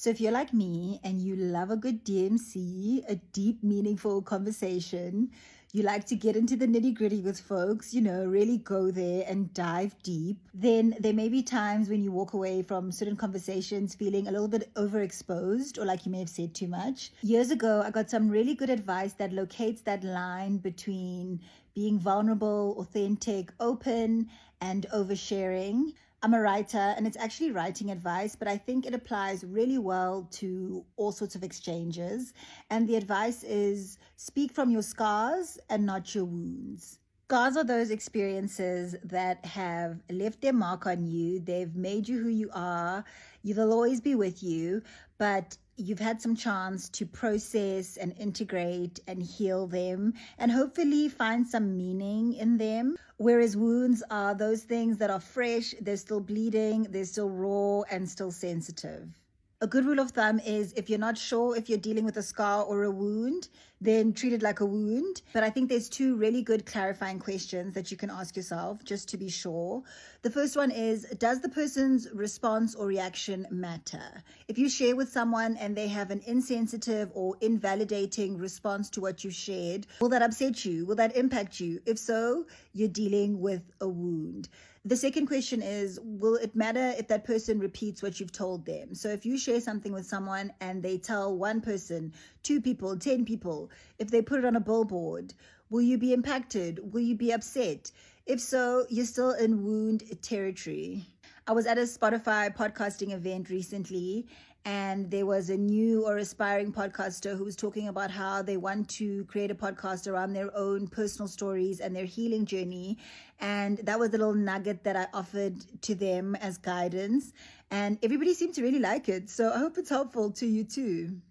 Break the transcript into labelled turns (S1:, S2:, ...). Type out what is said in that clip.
S1: So if you're like me and you love a good DMC, a deep, meaningful conversation, you like to get into the nitty-gritty with folks, really go there and dive deep, then there may be times when you walk away from certain conversations feeling a little bit overexposed or like you may have said too much. Years ago, I got some really good advice that locates that line between being vulnerable, authentic, open, and oversharing. I'm a writer and it's actually writing advice, but I think it applies really well to all sorts of exchanges. And the advice is speak from your scars and not your wounds. Scars are those experiences that have left their mark on you. They've made you who you are. They'll always be with you, but you've had some chance to process and integrate and heal them and hopefully find some meaning in them. Whereas wounds are those things that are fresh, they're still bleeding, they're still raw and still sensitive. A good rule of thumb is if you're not sure if you're dealing with a scar or a wound, then treat it like a wound. But I think there's two really good clarifying questions that you can ask yourself just to be sure. The first one is, does the person's response or reaction matter? If you share with someone and they have an insensitive or invalidating response to what you shared, will that upset you? Will that impact you? If so, you're dealing with a wound. The second question is, will it matter if that person repeats what you've told them? So if you share something with someone and they tell one person, 2 people, 10 people, if they put it on a billboard, will you be impacted? Will you be upset? If so, you're still in wound territory. I was at a Spotify podcasting event recently, and there was a new or aspiring podcaster who was talking about how they want to create a podcast around their own personal stories and their healing journey. And that was the little nugget that I offered to them as guidance. And everybody seemed to really like it. So I hope it's helpful to you too.